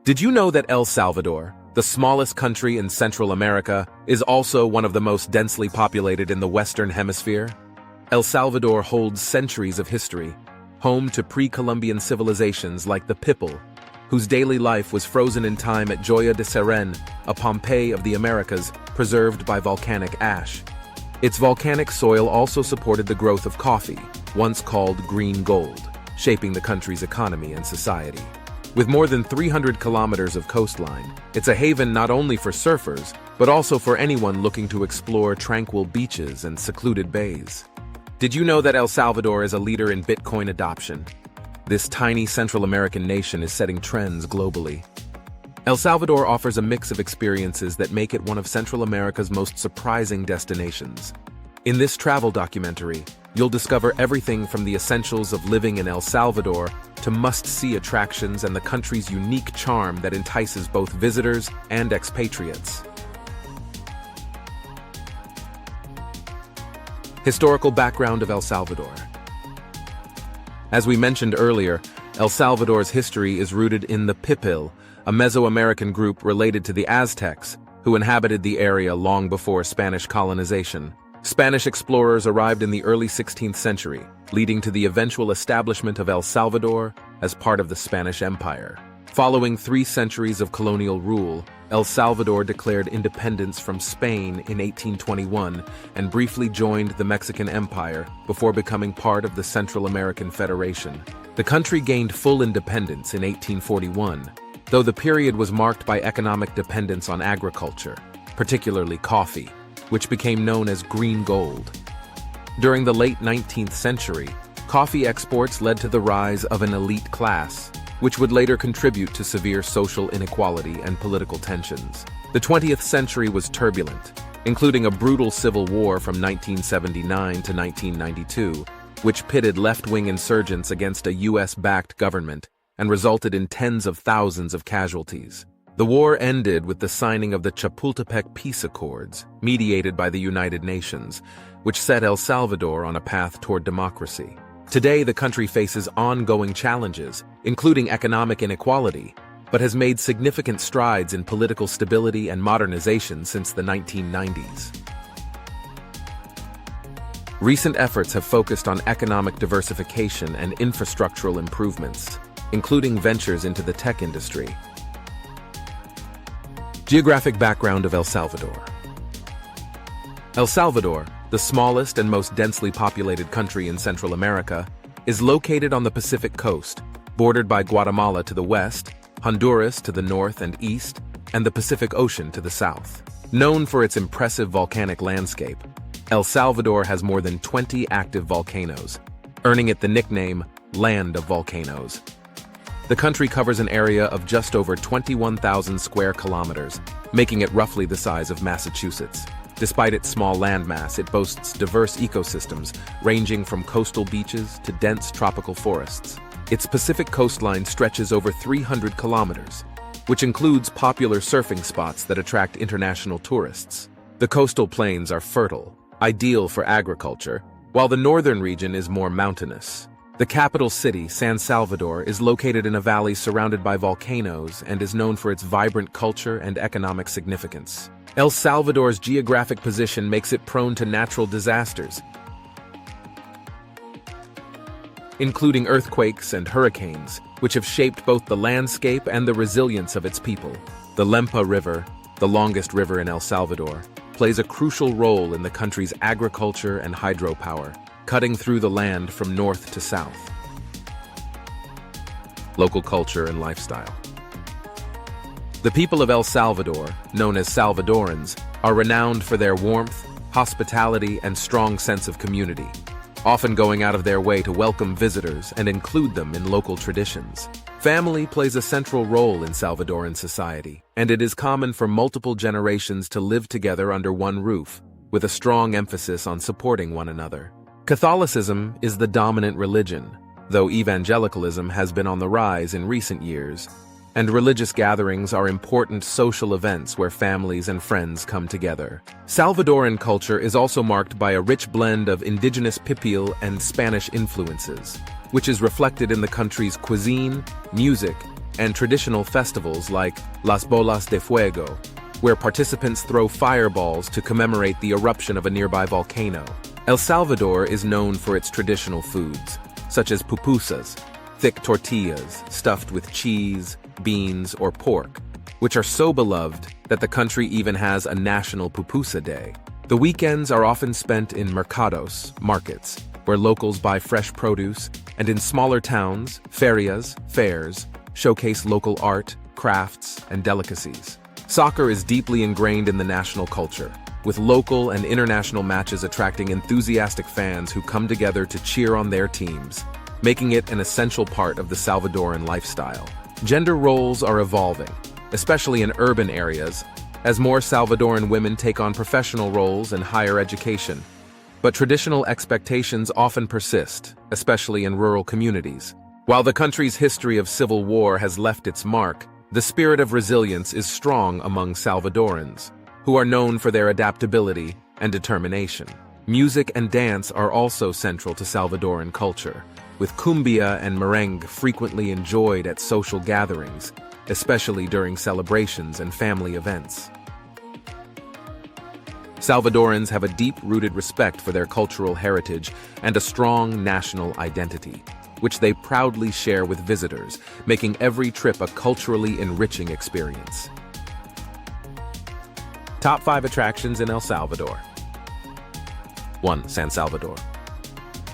Did you know that El Salvador, the smallest country in Central America, is also one of the most densely populated in the Western Hemisphere? El Salvador holds centuries of history, home to pre-Columbian civilizations like the Kpek, whose daily life was frozen in time at Joya Desseren, a Pompeii of the Americas preserved by volcanic ash. Its volcanic soil also supported the growth of coffee, once called green gold, shaping the country's economy and society. With more than 300 kilometers of coastline, it's a haven not only for surfers, but also for anyone looking to explore tranquil beaches and secluded bays. Did you know that El Salvador is a leader in Bitcoin adoption? This tiny Central American nation is setting trends globally. El Salvador offers a mix of experiences that make it one of Central America's most surprising destinations. In this travel documentary, you'll discover everything from the essentials of living in El Salvador to must-see attractions and the country's unique charm that entices both visitors and expatriates. Historical background of El Salvador. As we mentioned earlier, El Salvador's history is rooted in the Kpek, a Mesoamerican group related to the Aztecs, who inhabited the area long before Spanish colonization. Spanish explorers arrived in the early 16th century, leading to the eventual establishment of El Salvador as part of the Spanish Empire. Following 3 centuries of colonial rule, El Salvador declared independence from Spain in 1821 and briefly joined the Mexican Empire before becoming part of the Central American Federation. The country gained full independence in 1841, though the period was marked by economic dependence on agriculture, particularly coffee, which became known as green gold. During the late 19th century, coffee exports led to the rise of an elite class, which would later contribute to severe social inequality and political tensions. The 20th century was turbulent, including a brutal civil war from 1979 to 1992, which pitted left-wing insurgents against a US-backed government and resulted in tens of thousands of casualties. The war ended with the signing of the Chapultepec Peace Accords, mediated by the United Nations, which set El Salvador on a path toward democracy. Today, the country faces ongoing challenges, including economic inequality, but has made significant strides in political stability and modernization since the 1990s. Recent efforts have focused on economic diversification and infrastructural improvements, including ventures into the tech industry. Geographic background of El Salvador. El Salvador, the smallest and most densely populated country in Central America, is located on the Pacific coast, bordered by Guatemala to the west, Honduras to the north and east, and the Pacific Ocean to the south. Known for its impressive volcanic landscape, El Salvador has more than 20 active volcanoes, earning it the nickname Land of Volcanoes. The country covers an area of just over 21,000 square kilometers, making it roughly the size of Massachusetts. Despite its small landmass, it boasts diverse ecosystems, ranging from coastal beaches to dense tropical forests. Its Pacific coastline stretches over 300 kilometers, which includes popular surfing spots that attract international tourists. The coastal plains are fertile, ideal for agriculture, while the northern region is more mountainous. The capital city, San Salvador, is located in a valley surrounded by volcanoes and is known for its vibrant culture and economic significance. El Salvador's geographic position makes it prone to natural disasters, including earthquakes and hurricanes, which have shaped both the landscape and the resilience of its people. The Lempa River, the longest river in El Salvador, plays a crucial role in the country's agriculture and hydropower, cutting through the land from north to south. Local culture and lifestyle. The people of El Salvador, known as Salvadorans, are renowned for their warmth, hospitality, and strong sense of community, often going out of their way to welcome visitors and include them in local traditions. Family plays a central role in Salvadoran society, and it is common for multiple generations to live together under one roof, with a strong emphasis on supporting one another. Catholicism is the dominant religion, though evangelicalism has been on the rise in recent years, and religious gatherings are important social events where families and friends come together. Salvadoran culture is also marked by a rich blend of indigenous Pipil and Spanish influences, which is reflected in the country's cuisine, music, and traditional festivals like Las Bolas de Fuego, where participants throw fireballs to commemorate the eruption of a nearby volcano. El Salvador is known for its traditional foods, such as pupusas, thick tortillas stuffed with cheese, beans, or pork, which are so beloved that the country even has a national pupusa day. The weekends are often spent in mercados, markets, where locals buy fresh produce, and in smaller towns, ferias, fairs, showcase local art, crafts, and delicacies. Soccer is deeply ingrained in the national culture, with local and international matches attracting enthusiastic fans who come together to cheer on their teams, making it an essential part of the Salvadoran lifestyle. Gender roles are evolving, especially in urban areas, as more Salvadoran women take on professional roles and higher education. But traditional expectations often persist, especially in rural communities. While the country's history of civil war has left its mark, the spirit of resilience is strong among Salvadorans, who are known for their adaptability and determination. Music and dance are also central to Salvadoran culture, with cumbia and merengue frequently enjoyed at social gatherings, especially during celebrations and family events. Salvadorans have a deep-rooted respect for their cultural heritage and a strong national identity, which they proudly share with visitors, making every trip a culturally enriching experience. Top 5 attractions in El Salvador. 1. San Salvador.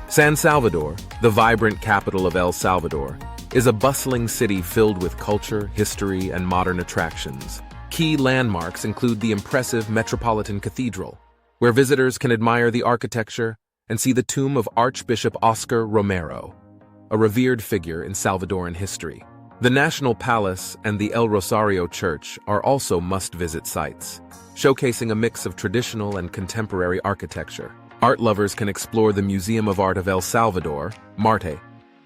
San Salvador, the vibrant capital of El Salvador, is a bustling city filled with culture, history, and modern attractions. Key landmarks include the impressive Metropolitan Cathedral, where visitors can admire the architecture and see the tomb of Archbishop Oscar Romero, a revered figure in Salvadoran history. The National Palace and the El Rosario Church are also must-visit sites, showcasing a mix of traditional and contemporary architecture. Art lovers can explore the Museum of Art of El Salvador, MARTE,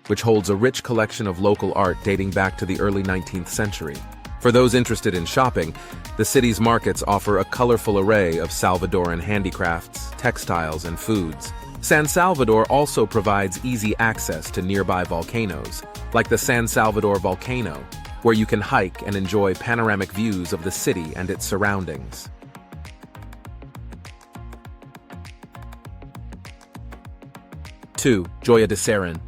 which holds a rich collection of local art dating back to the early 19th century. For those interested in shopping, the city's markets offer a colorful array of Salvadoran handicrafts, textiles, and foods. San Salvador also provides easy access to nearby volcanoes, like the San Salvador volcano, where you can hike and enjoy panoramic views of the city and its surroundings. Two, Joya Desseren.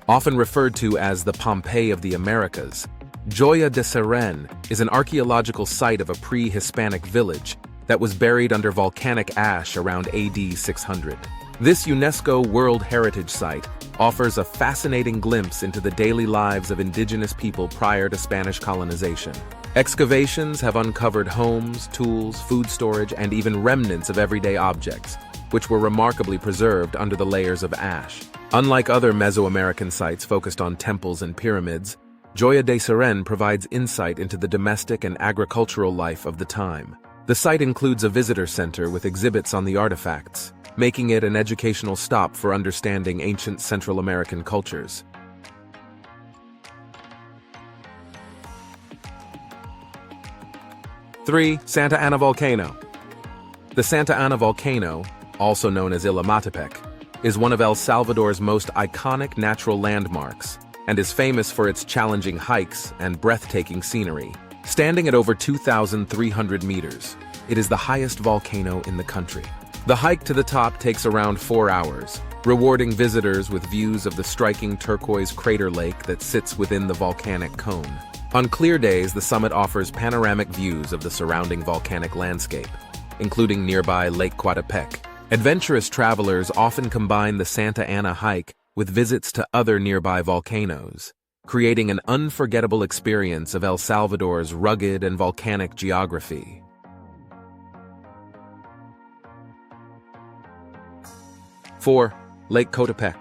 Often referred to as the Pompeii of the Americas, Joya Desseren is an archaeological site of a pre-Hispanic village that was buried under volcanic ash around AD 600. This UNESCO World Heritage Site offers a fascinating glimpse into the daily lives of indigenous people prior to Spanish colonization. Excavations have uncovered homes, tools, food storage, and even remnants of everyday objects, which were remarkably preserved under the layers of ash. Unlike other Mesoamerican sites focused on temples and pyramids, Joya Desseren provides insight into the domestic and agricultural life of the time. The site includes a visitor center with exhibits on the artifacts, making it an educational stop for understanding ancient Central American cultures. Three, Santa Ana Volcano. The Santa Ana Volcano, also known as Kpek, is one of El Salvador's most iconic natural landmarks and is famous for its challenging hikes and breathtaking scenery. Standing at over 2,300 meters, it is the highest volcano in the country. The hike to the top takes around 4 hours, rewarding visitors with views of the striking turquoise crater lake that sits within the volcanic cone. On clear days, the summit offers panoramic views of the surrounding volcanic landscape, including nearby Lake Kpek. Adventurous travelers often combine the Santa Ana hike with visits to other nearby volcanoes, creating an unforgettable experience of El Salvador's rugged and volcanic geography. 4. Lake Kpek.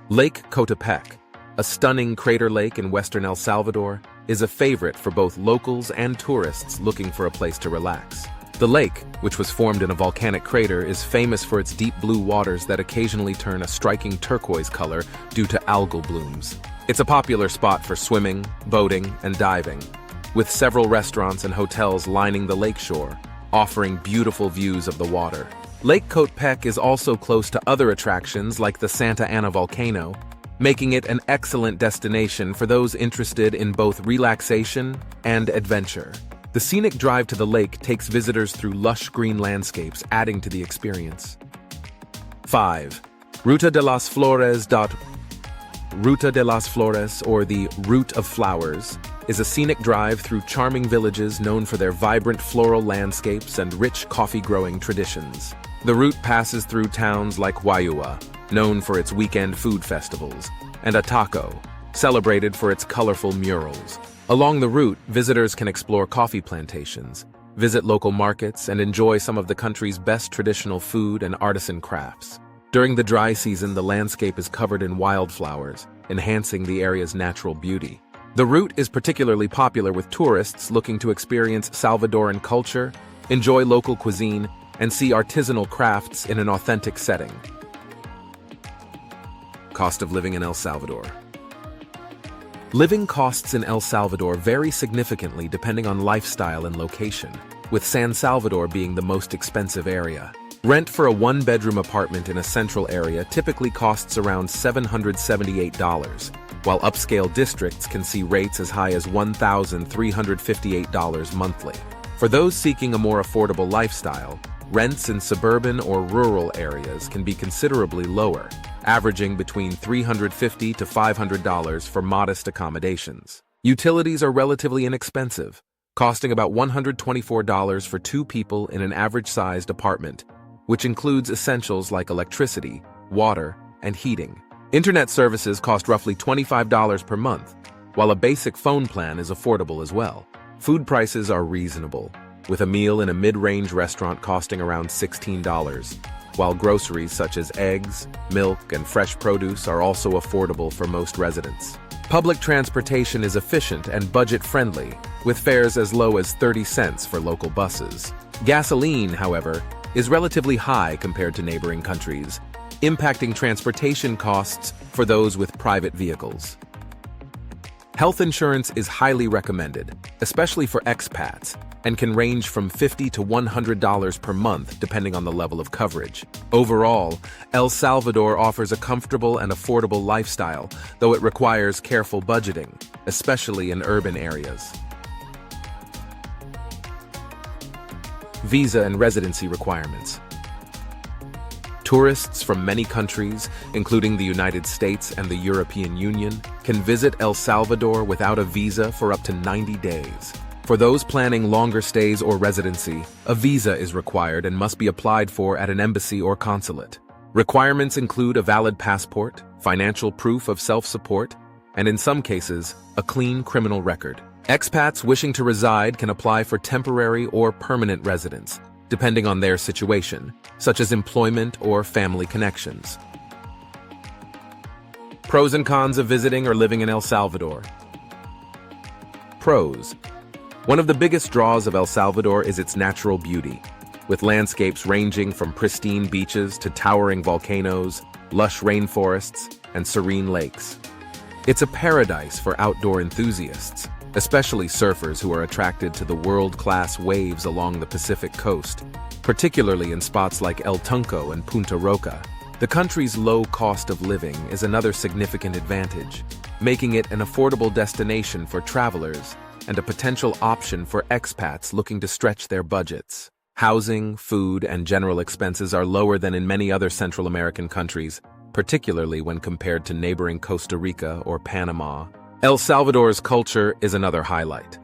Lake Kpek, a stunning crater lake in western El Salvador, is a favorite for both locals and tourists looking for a place to relax. The lake, which was formed in a volcanic crater, is famous for its deep blue waters that occasionally turn a striking turquoise color due to algal blooms. It's a popular spot for swimming, boating, and diving, with several restaurants and hotels lining the lakeshore, offering beautiful views of the water. Lake Kpek is also close to other attractions like the Santa Ana volcano, making it an excellent destination for those interested in both relaxation and adventure. The scenic drive to the lake takes visitors through lush green landscapes, adding to the experience. 5. Ruta de las Flores. Ruta de las Flores, or the Route of Flowers, is a scenic drive through charming villages known for their vibrant floral landscapes and rich coffee-growing traditions. The route passes through towns like Huayua, known for its weekend food festivals, and Ataco, celebrated for its colorful murals. Along the route, visitors can explore coffee plantations, visit local markets, and enjoy some of the country's best traditional food and artisan crafts. During the dry season, the landscape is covered in wildflowers, enhancing the area's natural beauty. The route is particularly popular with tourists looking to experience Salvadoran culture, enjoy local cuisine, and see artisanal crafts in an authentic setting. Cost of living in El Salvador. Living costs in El Salvador vary significantly depending on lifestyle and location, with San Salvador being the most expensive area. Rent for a one-bedroom apartment in a central area typically costs around $778, while upscale districts can see rates as high as $1,358 monthly. For those seeking a more affordable lifestyle, rents in suburban or rural areas can be considerably lower, averaging between $350 to $500 for modest accommodations. Utilities are relatively inexpensive, costing about $124 for two people in an average-sized apartment, which includes essentials like electricity, water, and heating. Internet services cost roughly $25 per month, while a basic phone plan is affordable as well. Food prices are reasonable, with a meal in a mid-range restaurant costing around $16, while groceries such as eggs, milk, and fresh produce are also affordable for most residents. Public transportation is efficient and budget-friendly, with fares as low as 30 cents for local buses. Gasoline, however, is relatively high compared to neighboring countries, impacting transportation costs for those with private vehicles. Health insurance is highly recommended, especially for expats, and can range from $50 to $100 per month depending on the level of coverage. Overall, El Salvador offers a comfortable and affordable lifestyle, though it requires careful budgeting, especially in urban areas. Visa and residency requirements. Tourists from many countries, including the United States and the European Union, can visit El Salvador without a visa for up to 90 days. For those planning longer stays or residency, a visa is required and must be applied for at an embassy or consulate. Requirements include a valid passport, financial proof of self-support, and in some cases, a clean criminal record. Expats wishing to reside can apply for temporary or permanent residence, depending on their situation, such as employment or family connections. Pros and cons of visiting or living in El Salvador. Pros. One of the biggest draws of El Salvador is its natural beauty, with landscapes ranging from pristine beaches to towering volcanoes, lush rainforests, and serene lakes. It's a paradise for outdoor enthusiasts, especially surfers who are attracted to the world-class waves along the Pacific coast, particularly in spots like El Tunco and Punta Roca. The country's low cost of living is another significant advantage, making it an affordable destination for travelers and a potential option for expats looking to stretch their budgets. Housing, food, and general expenses are lower than in many other Central American countries, particularly when compared to neighboring Costa Rica or Panama. El Salvador's culture is another highlight.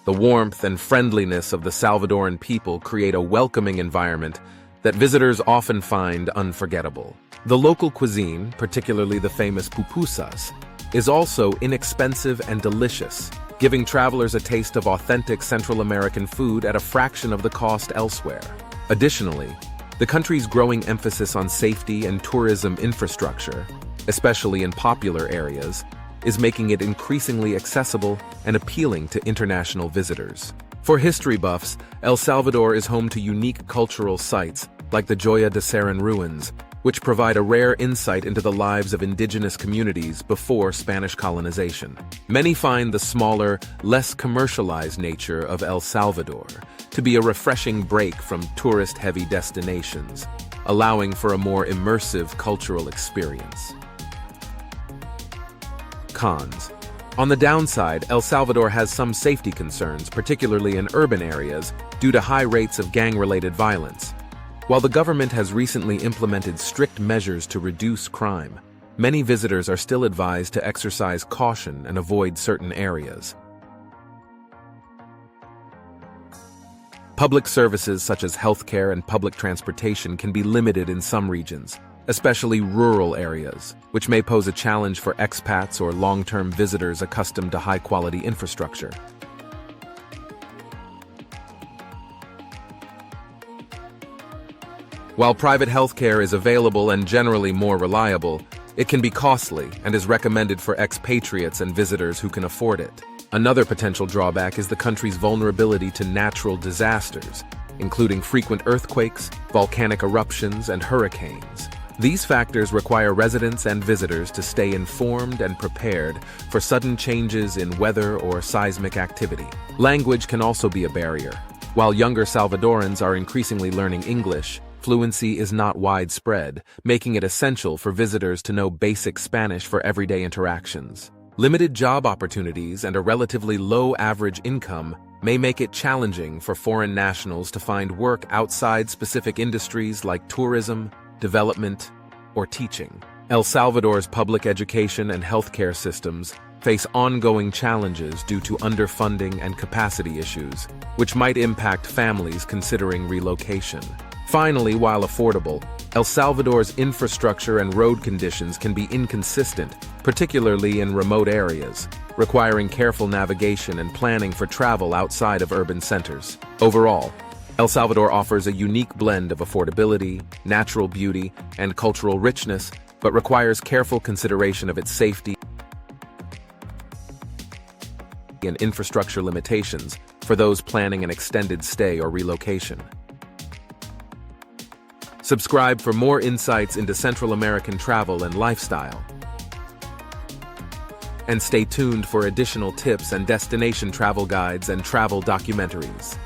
The warmth and friendliness of the Salvadoran people create a welcoming environment that visitors often find unforgettable. The local cuisine, particularly the famous pupusas, is also inexpensive and delicious, giving travelers a taste of authentic Central American food at a fraction of the cost elsewhere. Additionally, the country's growing emphasis on safety and tourism infrastructure, especially in popular areas, is making it increasingly accessible and appealing to international visitors. For history buffs, El Salvador is home to unique cultural sites like the Joya Desseren ruins, which provide a rare insight into the lives of indigenous communities before Spanish colonization. Many find the smaller, less commercialized nature of El Salvador to be a refreshing break from tourist-heavy destinations, allowing for a more immersive cultural experience. Cons. On the downside, El Salvador has some safety concerns, particularly in urban areas, due to high rates of gang-related violence. While the government has recently implemented strict measures to reduce crime, many visitors are still advised to exercise caution and avoid certain areas. Public services such as healthcare and public transportation can be limited in some regions, especially rural areas, which may pose a challenge for expats or long-term visitors accustomed to high-quality infrastructure. While private healthcare is available and generally more reliable, it can be costly and is recommended for expatriates and visitors who can afford it. Another potential drawback is the country's vulnerability to natural disasters, including frequent earthquakes, volcanic eruptions, and hurricanes. These factors require residents and visitors to stay informed and prepared for sudden changes in weather or seismic activity. Language can also be a barrier. While younger Salvadorans are increasingly learning English, fluency is not widespread, making it essential for visitors to know basic Spanish for everyday interactions. Limited job opportunities and a relatively low average income may make it challenging for foreign nationals to find work outside specific industries like tourism, development, or teaching. El Salvador's public education and healthcare systems face ongoing challenges due to underfunding and capacity issues, which might impact families considering relocation. Finally, while affordable, El Salvador's infrastructure and road conditions can be inconsistent, particularly in remote areas, requiring careful navigation and planning for travel outside of urban centers. Overall, El Salvador offers a unique blend of affordability, natural beauty, and cultural richness, but requires careful consideration of its safety and infrastructure limitations for those planning an extended stay or relocation. Subscribe for more insights into Central American travel and lifestyle. And stay tuned for additional tips and destination travel guides and travel documentaries.